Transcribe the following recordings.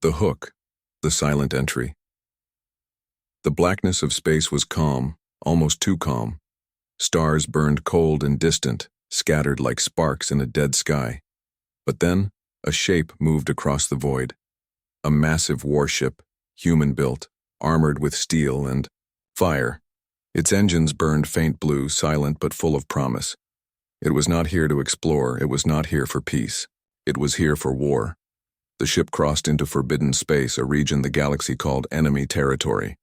The hook, the silent entry. The blackness of space was calm, almost too calm. Stars burned cold and distant, scattered like sparks in a dead sky. But then, a shape moved across the void. A massive warship, human-built, armored with steel and fire. Its engines burned faint blue, silent but full of promise. It was not here to explore, it was not here for peace. It was here for war. The ship crossed into forbidden space, a region the galaxy called enemy territory.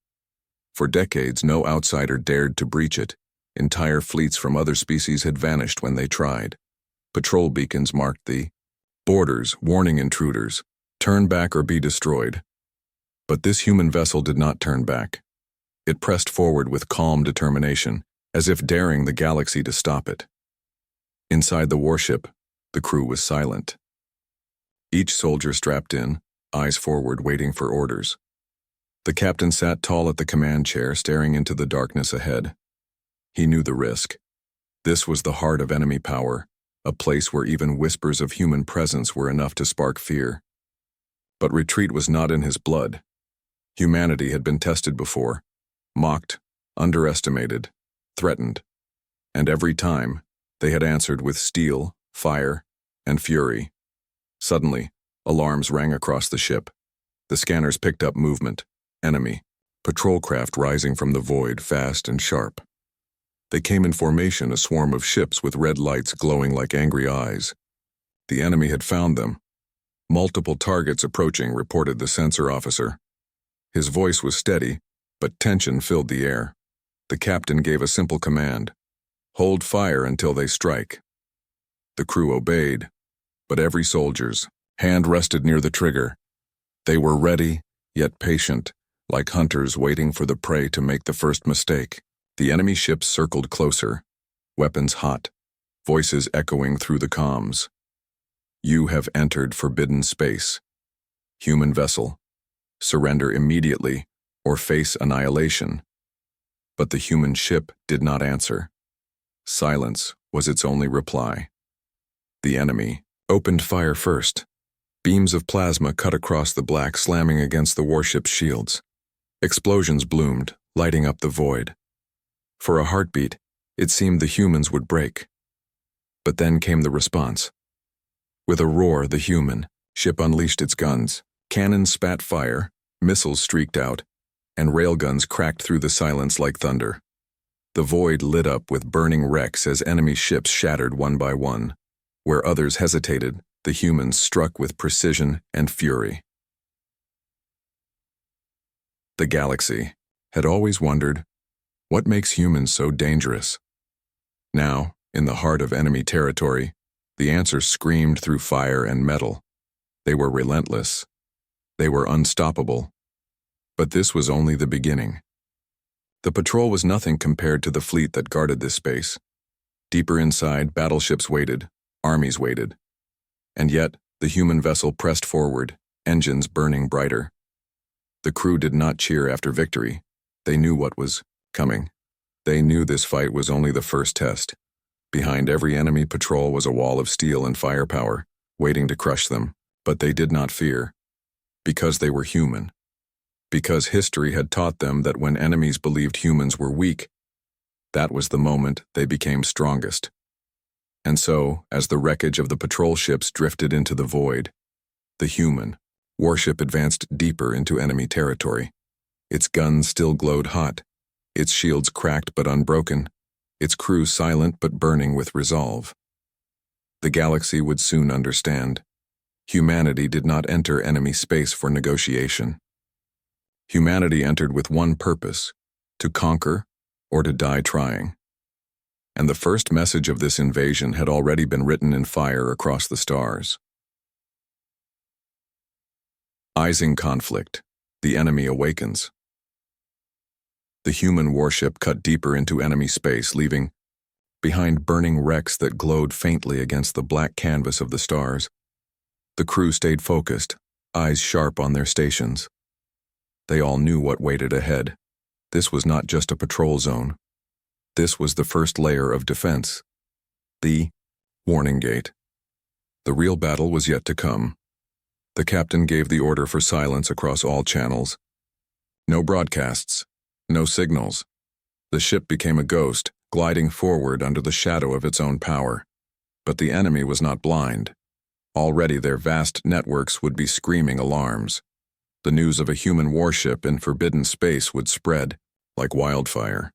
For decades, no outsider dared to breach it. Entire fleets from other species had vanished when they tried. Patrol beacons marked the borders, warning intruders, turn back or be destroyed. But this human vessel did not turn back. It pressed forward with calm determination, as if daring the galaxy to stop it. Inside the warship, the crew was silent. Each soldier strapped in, eyes forward, waiting for orders. The captain sat tall at the command chair, staring into the darkness ahead. He knew the risk. This was the heart of enemy power, a place where even whispers of human presence were enough to spark fear. But retreat was not in his blood. Humanity had been tested before, mocked, underestimated, threatened. And every time, they had answered with steel, fire, and fury. Suddenly, alarms rang across the ship. The scanners picked up movement. Enemy. Patrol craft rising from the void, fast and sharp. They came in formation, a swarm of ships with red lights glowing like angry eyes. The enemy had found them. Multiple targets approaching, reported the sensor officer. His voice was steady, but tension filled the air. The captain gave a simple command. Hold fire until they strike. The crew obeyed, but every soldier's hand rested near the trigger. They were ready, yet patient, like hunters waiting for the prey to make the first mistake. The enemy ships circled closer, weapons hot, voices echoing through the comms. You have entered forbidden space. Human vessel. Surrender immediately or face annihilation. But the human ship did not answer. Silence was its only reply. The enemy opened fire first. Beams of plasma cut across the black, slamming against the warship's shields. Explosions bloomed, lighting up the void. For a heartbeat, it seemed the humans would break. But then came the response. With a roar, the human ship unleashed its guns. Cannons spat fire, missiles streaked out, and railguns cracked through the silence like thunder. The void lit up with burning wrecks as enemy ships shattered one by one. Where others hesitated, the humans struck with precision and fury. The galaxy had always wondered, what makes humans so dangerous? Now, in the heart of enemy territory, the answer screamed through fire and metal. They were relentless. They were unstoppable. But this was only the beginning. The patrol was nothing compared to the fleet that guarded this space. Deeper inside, battleships waited, armies waited. And yet, the human vessel pressed forward, engines burning brighter. The crew did not cheer after victory. They knew what was coming. They knew this fight was only the first test. Behind every enemy patrol was a wall of steel and firepower, waiting to crush them. But they did not fear. Because they were human. Because history had taught them that when enemies believed humans were weak, that was the moment they became strongest. And so, as the wreckage of the patrol ships drifted into the void, the human warship advanced deeper into enemy territory. Its guns still glowed hot, its shields cracked but unbroken, its crew silent but burning with resolve. The galaxy would soon understand. Humanity did not enter enemy space for negotiation. Humanity entered with one purpose, to conquer or to die trying. And the first message of this invasion had already been written in fire across the stars. Eising conflict. The enemy awakens. The human warship cut deeper into enemy space, leaving behind burning wrecks that glowed faintly against the black canvas of the stars. The crew stayed focused, eyes sharp on their stations. They all knew what waited ahead. This was not just a patrol zone. This was the first layer of defense. The warning gate. The real battle was yet to come. The captain gave the order for silence across all channels. No broadcasts, no signals. The ship became a ghost, gliding forward under the shadow of its own power. But the enemy was not blind. Already their vast networks would be screaming alarms. The news of a human warship in forbidden space would spread like wildfire.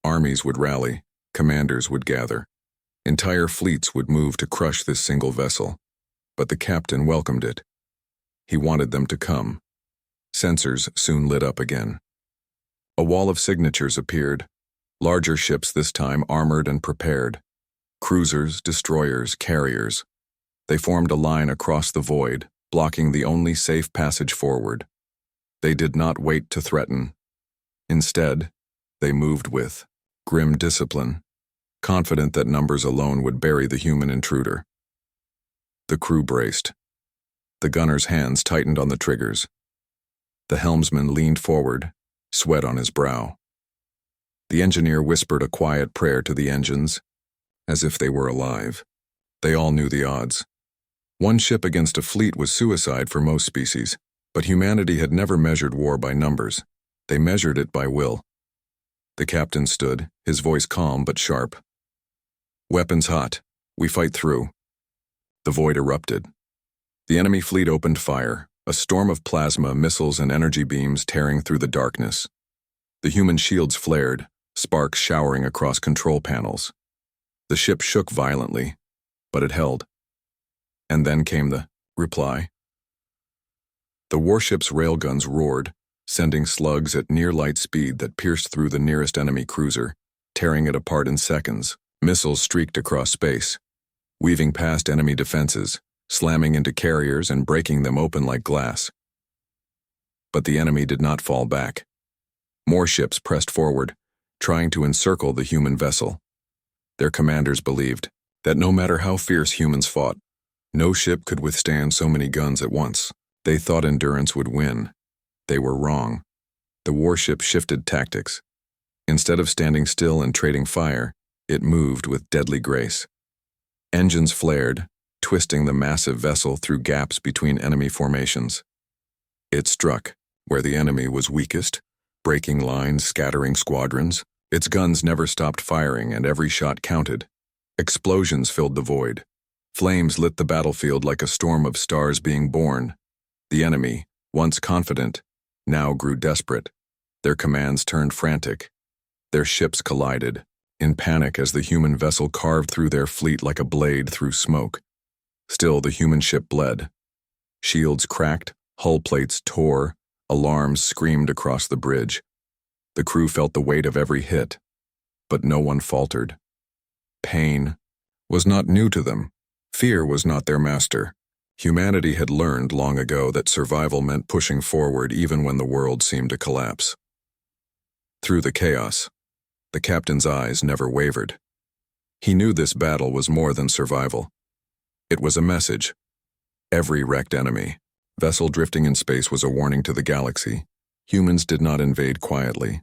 Armies would rally, commanders would gather. Entire fleets would move to crush this single vessel. But the captain welcomed it. He wanted them to come. Sensors soon lit up again. A wall of signatures appeared. Larger ships this time, armored and prepared. Cruisers, destroyers, carriers. They formed a line across the void, blocking the only safe passage forward. They did not wait to threaten. Instead, they moved with grim discipline, confident that numbers alone would bury the human intruder. The crew braced. The gunner's hands tightened on the triggers. The helmsman leaned forward, sweat on his brow. The engineer whispered a quiet prayer to the engines, as if they were alive. They all knew the odds. One ship against a fleet was suicide for most species, but humanity had never measured war by numbers. They measured it by will. The captain stood, his voice calm but sharp. "Weapons hot. We fight through." The void erupted. The enemy fleet opened fire, a storm of plasma, missiles, and energy beams tearing through the darkness. The human shields flared, sparks showering across control panels. The ship shook violently, but it held. And then came the reply. The warship's railguns roared, sending slugs at near-light speed that pierced through the nearest enemy cruiser, tearing it apart in seconds. Missiles streaked across space, weaving past enemy defenses, slamming into carriers and breaking them open like glass. But the enemy did not fall back. More ships pressed forward, trying to encircle the human vessel. Their commanders believed that no matter how fierce humans fought, no ship could withstand so many guns at once. They thought endurance would win. They were wrong. The warship shifted tactics. Instead of standing still and trading fire, it moved with deadly grace. Engines flared, twisting the massive vessel through gaps between enemy formations. It struck where the enemy was weakest, breaking lines, scattering squadrons. Its guns never stopped firing, and every shot counted. Explosions filled the void. Flames lit the battlefield like a storm of stars being born. The enemy, once confident, now grew desperate. Their commands turned frantic. Their ships collided, in panic as the human vessel carved through their fleet like a blade through smoke. Still, the human ship bled. Shields cracked, hull plates tore, alarms screamed across the bridge. The crew felt the weight of every hit, but no one faltered. Pain was not new to them. Fear was not their master. Humanity had learned long ago that survival meant pushing forward even when the world seemed to collapse. Through the chaos, the captain's eyes never wavered. He knew this battle was more than survival. It was a message. Every wrecked enemy, vessel drifting in space was a warning to the galaxy. Humans did not invade quietly.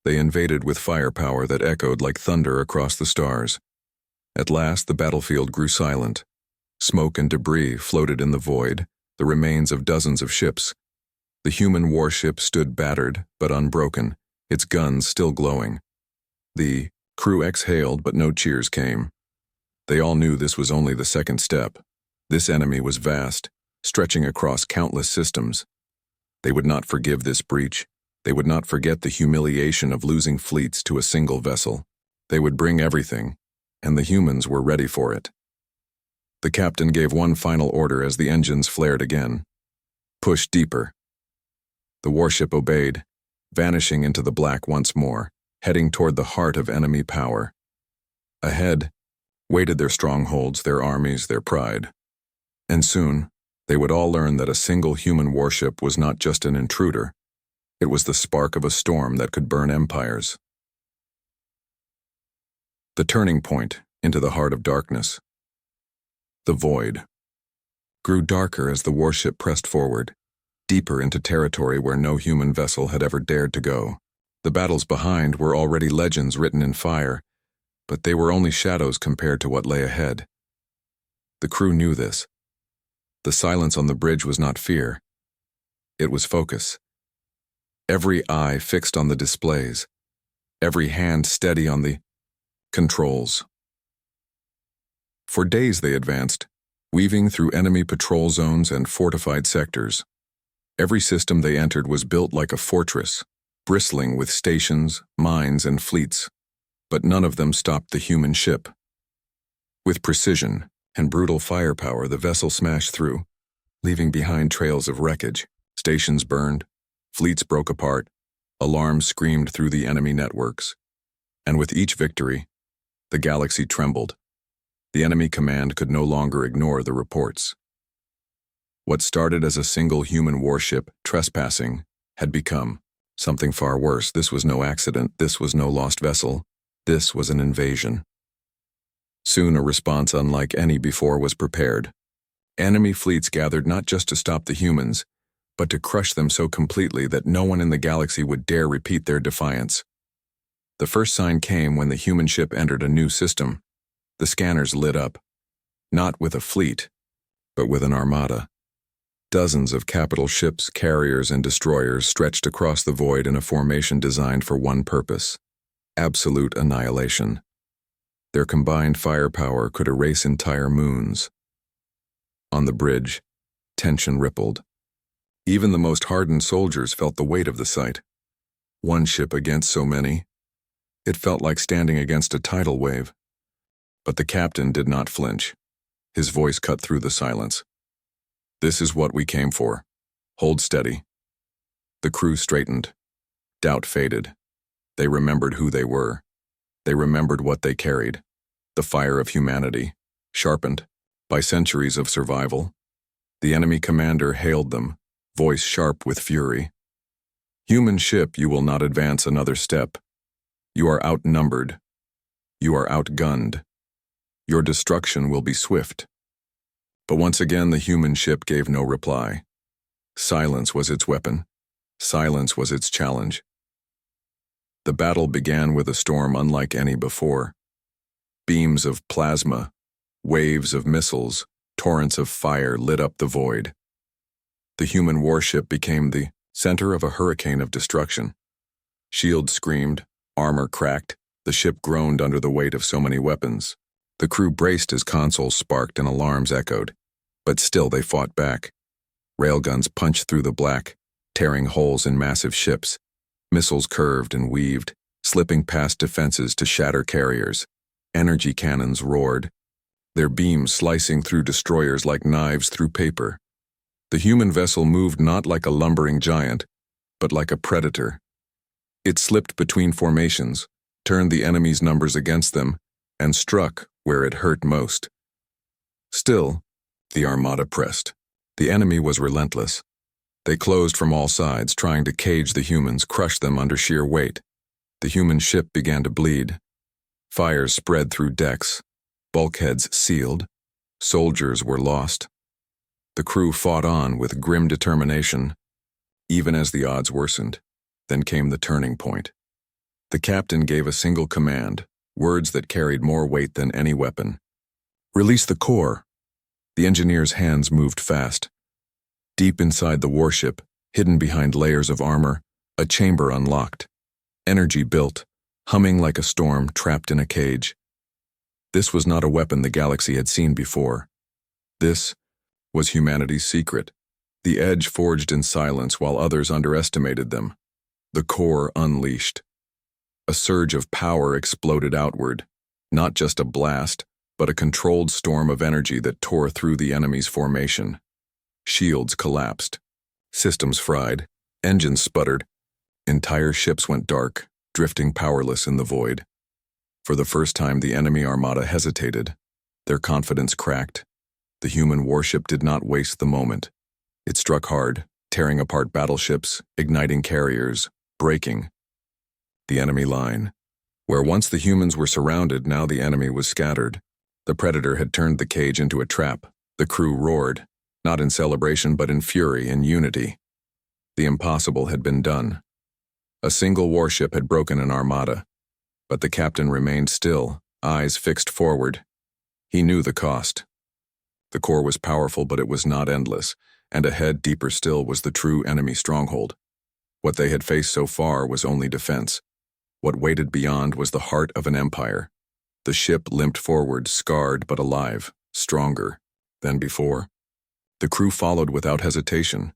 They invaded with firepower that echoed like thunder across the stars. At last, the battlefield grew silent. Smoke and debris floated in the void, the remains of dozens of ships. The human warship stood battered but unbroken, its guns still glowing. The crew exhaled, but no cheers came. They all knew this was only the second step. This enemy was vast, stretching across countless systems. They would not forgive this breach. They would not forget the humiliation of losing fleets to a single vessel. They would bring everything, and the humans were ready for it. The captain gave one final order as the engines flared again. Push deeper. The warship obeyed, vanishing into the black once more, heading toward the heart of enemy power. Ahead waited their strongholds, their armies, their pride. And soon, they would all learn that a single human warship was not just an intruder. It was the spark of a storm that could burn empires. The turning point into the heart of darkness. The void grew darker as the warship pressed forward, deeper into territory where no human vessel had ever dared to go. The battles behind were already legends written in fire, but they were only shadows compared to what lay ahead. The crew knew this. The silence on the bridge was not fear. It was focus. Every eye fixed on the displays. Every hand steady on the controls. For days they advanced, weaving through enemy patrol zones and fortified sectors. Every system they entered was built like a fortress, bristling with stations, mines, and fleets, but none of them stopped the human ship. With precision and brutal firepower, the vessel smashed through, leaving behind trails of wreckage. Stations burned, fleets broke apart, alarms screamed through the enemy networks. And with each victory, the galaxy trembled. The enemy command could no longer ignore the reports. What started as a single human warship trespassing had become something far worse. This was no accident. This was no lost vessel. This was an invasion. Soon a response unlike any before was prepared. Enemy fleets gathered not just to stop the humans, but to crush them so completely that no one in the galaxy would dare repeat their defiance. The first sign came when the human ship entered a new system. The scanners lit up, not with a fleet, but with an armada. Dozens of capital ships, carriers, and destroyers stretched across the void in a formation designed for one purpose: absolute annihilation. Their combined firepower could erase entire moons. On the bridge, tension rippled. Even the most hardened soldiers felt the weight of the sight. One ship against so many. It felt like standing against a tidal wave. But the captain did not flinch. His voice cut through the silence. "This is what we came for. Hold steady." The crew straightened. Doubt faded. They remembered who they were. They remembered what they carried. The fire of humanity, sharpened by centuries of survival. The enemy commander hailed them, voice sharp with fury. "Human ship, you will not advance another step. You are outnumbered. You are outgunned. Your destruction will be swift." But once again the human ship gave no reply. Silence was its weapon. Silence was its challenge. The battle began with a storm unlike any before. Beams of plasma, waves of missiles, torrents of fire lit up the void. The human warship became the center of a hurricane of destruction. Shields screamed, armor cracked, the ship groaned under the weight of so many weapons. The crew braced as consoles sparked and alarms echoed, but still they fought back. Railguns punched through the black, tearing holes in massive ships. Missiles curved and weaved, slipping past defenses to shatter carriers. Energy cannons roared, their beams slicing through destroyers like knives through paper. The human vessel moved not like a lumbering giant, but like a predator. It slipped between formations, turned the enemy's numbers against them, and struck where it hurt most. Still, the armada pressed. The enemy was relentless. They closed from all sides, trying to cage the humans, crush them under sheer weight. The human ship began to bleed. Fires spread through decks. Bulkheads sealed. Soldiers were lost. The crew fought on with grim determination, even as the odds worsened. Then came the turning point. The captain gave a single command, words that carried more weight than any weapon. "Release the core." The engineers' hands moved fast. Deep inside the warship, hidden behind layers of armor, a chamber unlocked. Energy built, humming like a storm trapped in a cage. This was not a weapon the galaxy had seen before. This was humanity's secret, the edge forged in silence while others underestimated them. The core unleashed. A surge of power exploded outward, not just a blast, but a controlled storm of energy that tore through the enemy's formation. Shields collapsed. Systems fried. Engines sputtered. Entire ships went dark, drifting powerless in the void. For the first time, the enemy armada hesitated. Their confidence cracked. The human warship did not waste the moment. It struck hard, tearing apart battleships, igniting carriers, breaking the enemy line. Where once the humans were surrounded, now the enemy was scattered. The predator had turned the cage into a trap. The crew roared, not in celebration but in fury and unity. The impossible had been done. A single warship had broken an armada, but the captain remained still, eyes fixed forward. He knew the cost. The core was powerful, but it was not endless, and ahead, deeper still, was the true enemy stronghold. What they had faced so far was only defense. What waited beyond was the heart of an empire. The ship limped forward, scarred but alive, stronger than before. The crew followed without hesitation.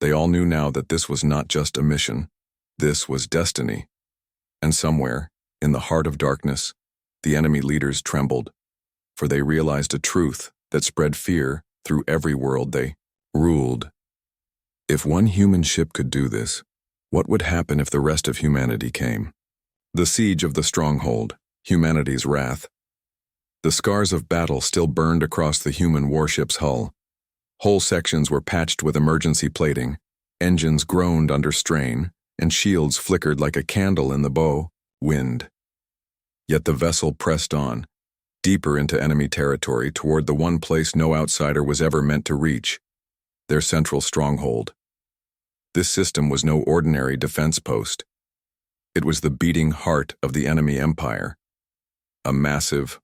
They all knew now that this was not just a mission. This was destiny. And somewhere, in the heart of darkness, the enemy leaders trembled, for they realized a truth that spread fear through every world they ruled. If one human ship could do this, what would happen if the rest of humanity came? The siege of the stronghold, humanity's wrath. The scars of battle still burned across the human warship's hull. Whole sections were patched with emergency plating, engines groaned under strain, and shields flickered like a candle in the wind. Yet the vessel pressed on, deeper into enemy territory toward the one place no outsider was ever meant to reach, their central stronghold. This system was no ordinary defense post. It was the beating heart of the enemy empire. A massive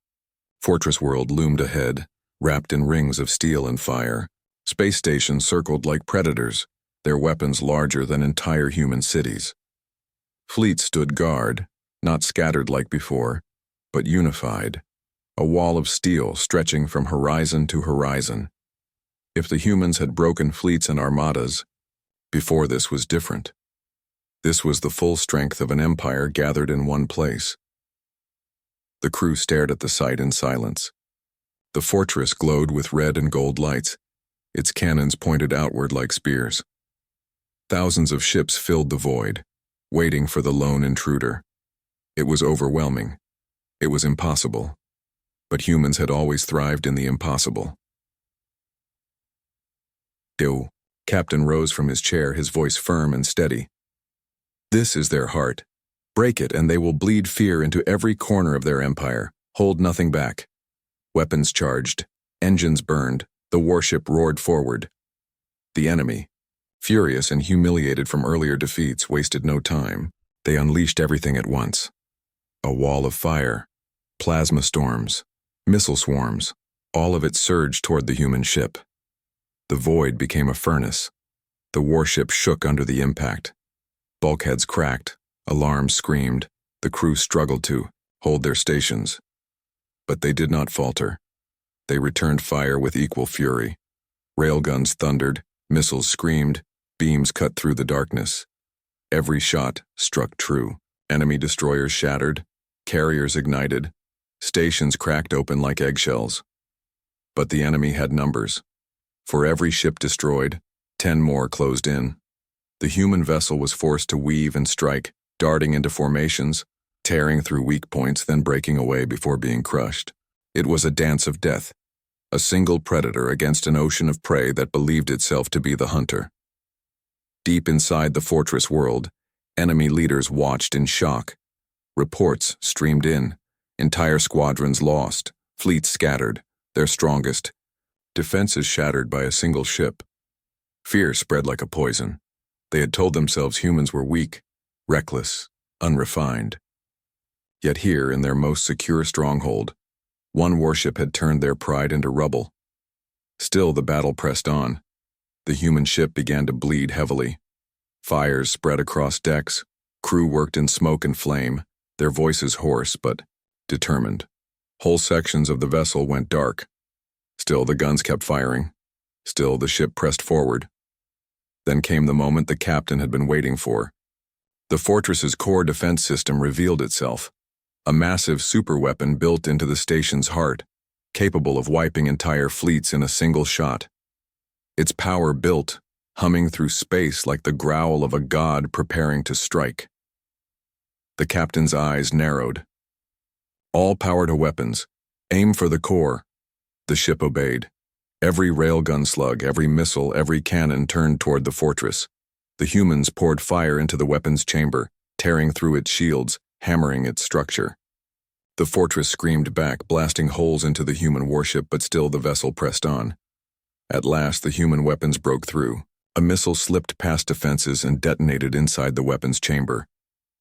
fortress world loomed ahead, wrapped in rings of steel and fire. Space stations circled like predators, their weapons larger than entire human cities. Fleets stood guard, not scattered like before, but unified, a wall of steel stretching from horizon to horizon. If the humans had broken fleets and armadas, before this was different. This was the full strength of an empire gathered in one place. The crew stared at the sight in silence. The fortress glowed with red and gold lights, its cannons pointed outward like spears. Thousands of ships filled the void, waiting for the lone intruder. It was overwhelming. It was impossible. But humans had always thrived in the impossible. "Do." Captain rose from his chair, his voice firm and steady. "This is their heart. Break it and they will bleed fear into every corner of their empire. Hold nothing back." Weapons charged, engines burned, the warship roared forward. The enemy, furious and humiliated from earlier defeats, wasted no time. They unleashed everything at once. A wall of fire, plasma storms, missile swarms, all of it surged toward the human ship. The void became a furnace. The warship shook under the impact. Bulkheads cracked, alarms screamed, the crew struggled to hold their stations. But they did not falter. They returned fire with equal fury. Railguns thundered, missiles screamed, beams cut through the darkness. Every shot struck true. Enemy destroyers shattered, carriers ignited, stations cracked open like eggshells. But the enemy had numbers. For every ship destroyed, 10 more closed in. The human vessel was forced to weave and strike, darting into formations, tearing through weak points, then breaking away before being crushed. It was a dance of death, a single predator against an ocean of prey that believed itself to be the hunter. Deep inside the fortress world, enemy leaders watched in shock. Reports streamed in, entire squadrons lost, fleets scattered, their strongest, defenses shattered by a single ship. Fear spread like a poison. They had told themselves humans were weak, reckless, unrefined. Yet here, in their most secure stronghold, one warship had turned their pride into rubble. Still, the battle pressed on. The human ship began to bleed heavily. Fires spread across decks. Crew worked in smoke and flame, their voices hoarse but determined. Whole sections of the vessel went dark. Still, the guns kept firing. Still, the ship pressed forward. Then came the moment the captain had been waiting for. The fortress's core defense system revealed itself. A massive superweapon built into the station's heart, capable of wiping entire fleets in a single shot. Its power built, humming through space like the growl of a god preparing to strike. The captain's eyes narrowed. "All power to weapons. Aim for the core." The ship obeyed. Every railgun slug, every missile, every cannon turned toward the fortress. The humans poured fire into the weapons chamber, tearing through its shields, hammering its structure. The fortress screamed back, blasting holes into the human warship, but still the vessel pressed on. At last, the human weapons broke through. A missile slipped past defenses and detonated inside the weapons chamber.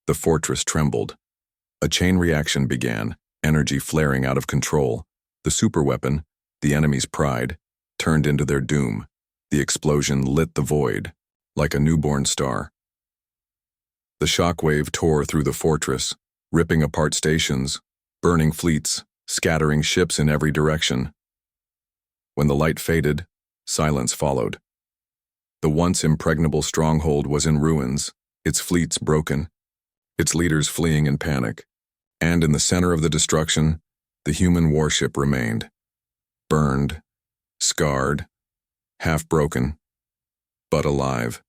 The fortress trembled. A chain reaction began, energy flaring out of control. The superweapon, The enemy's pride turned into their doom. The explosion lit the void, like a newborn star. The shockwave tore through the fortress, ripping apart stations, burning fleets, scattering ships in every direction. When the light faded, silence followed. The once impregnable stronghold was in ruins, its fleets broken, its leaders fleeing in panic. And in the center of the destruction, the human warship remained, burned, scarred, half-broken, but alive.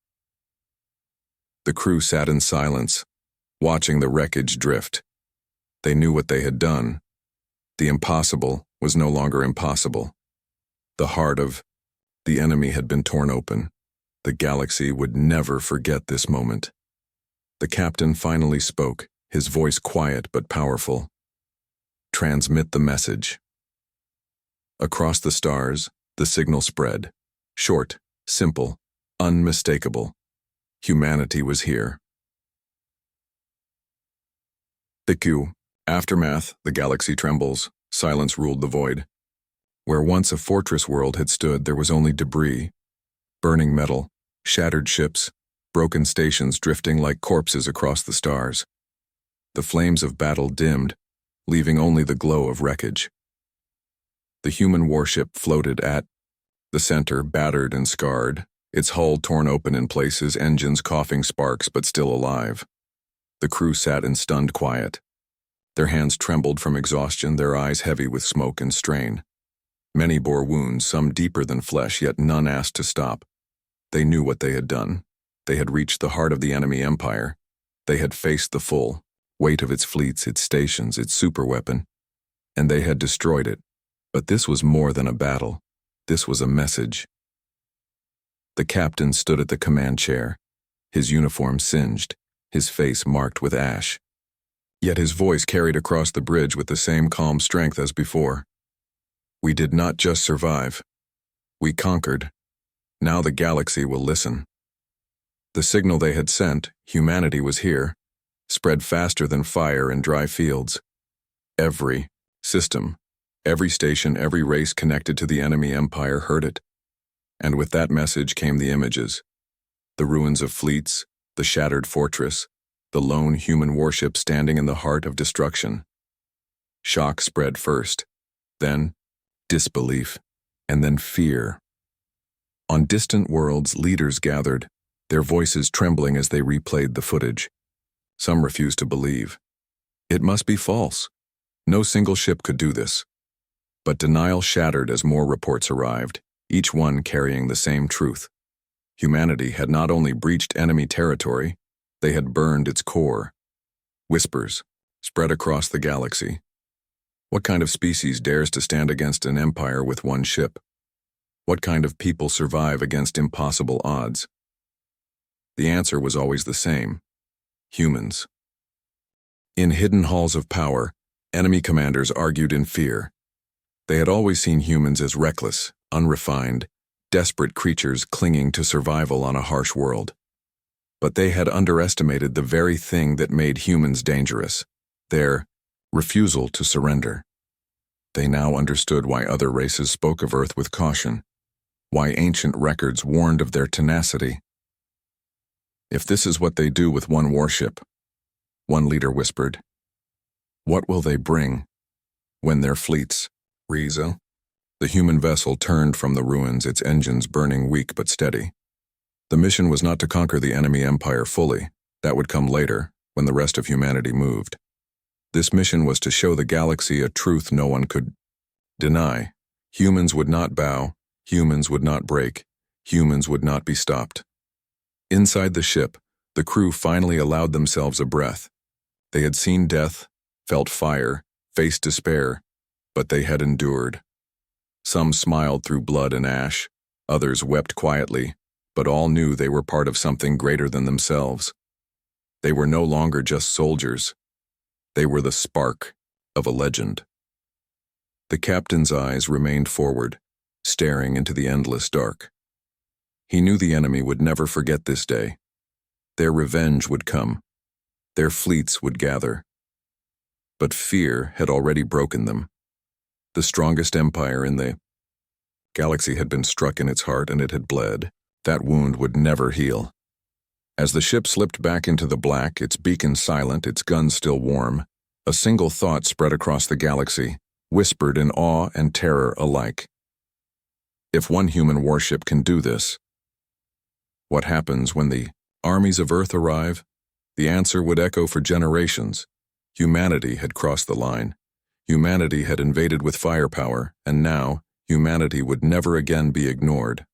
The crew sat in silence, watching the wreckage drift. They knew what they had done. The impossible was no longer impossible. The heart of the enemy had been torn open. The galaxy would never forget this moment. The captain finally spoke, his voice quiet but powerful. Transmit the message. Across the stars, the signal spread. Short, simple, unmistakable. Humanity was here. The aftermath, the galaxy trembles. Silence ruled the void. Where once a fortress world had stood, there was only debris. Burning metal, shattered ships, broken stations drifting like corpses across the stars. The flames of battle dimmed, leaving only the glow of wreckage. The human warship floated at the center, battered and scarred, its hull torn open in places, engines coughing sparks but still alive. The crew sat in stunned quiet. Their hands trembled from exhaustion, their eyes heavy with smoke and strain. Many bore wounds, some deeper than flesh, yet none asked to stop. They knew what they had done. They had reached the heart of the enemy empire. They had faced the full weight of its fleets, its stations, its superweapon, and they had destroyed it. But this was more than a battle. This was a message. The captain stood at the command chair, his uniform singed, his face marked with ash. Yet his voice carried across the bridge with the same calm strength as before. We did not just survive. We conquered. Now the galaxy will listen. The signal they had sent, humanity was here, spread faster than fire in dry fields. Every system, every station, every race connected to the enemy empire heard it. And with that message came the images. The ruins of fleets, the shattered fortress, the lone human warship standing in the heart of destruction. Shock spread first, then disbelief, and then fear. On distant worlds, leaders gathered, their voices trembling as they replayed the footage. Some refused to believe. It must be false. No single ship could do this. But denial shattered as more reports arrived, each one carrying the same truth. Humanity had not only breached enemy territory, they had burned its core. Whispers spread across the galaxy. What kind of species dares to stand against an empire with one ship? What kind of people survive against impossible odds? The answer was always the same: humans. In hidden halls of power, enemy commanders argued in fear. They had always seen humans as reckless, unrefined, desperate creatures clinging to survival on a harsh world. But they had underestimated the very thing that made humans dangerous: their refusal to surrender. They now understood why other races spoke of Earth with caution, why ancient records warned of their tenacity. If this is what they do with one warship, one leader whispered, what will they bring when their fleets Riza? The human vessel turned from the ruins, its engines burning weak but steady. The mission was not to conquer the enemy empire fully. That would come later, when the rest of humanity moved. This mission was to show the galaxy a truth no one could deny. Humans would not bow, humans would not break, humans would not be stopped. Inside the ship, the crew finally allowed themselves a breath. They had seen death, felt fire, faced despair, but they had endured. Some smiled through blood and ash, others wept quietly, but all knew they were part of something greater than themselves. They were no longer just soldiers. They were the spark of a legend. The captain's eyes remained forward, staring into the endless dark. He knew the enemy would never forget this day. Their revenge would come. Their fleets would gather. But fear had already broken them. The strongest empire in the Galaxy had been struck in its heart and it had bled. That wound would never heal. As the ship slipped back into the black, its beacon silent, its guns still warm, a single thought spread across the galaxy, whispered in awe and terror alike. If one human warship can do this, what happens when the armies of Earth arrive? The answer would echo for generations. Humanity had crossed the line. Humanity had invaded with firepower, and now humanity would never again be ignored.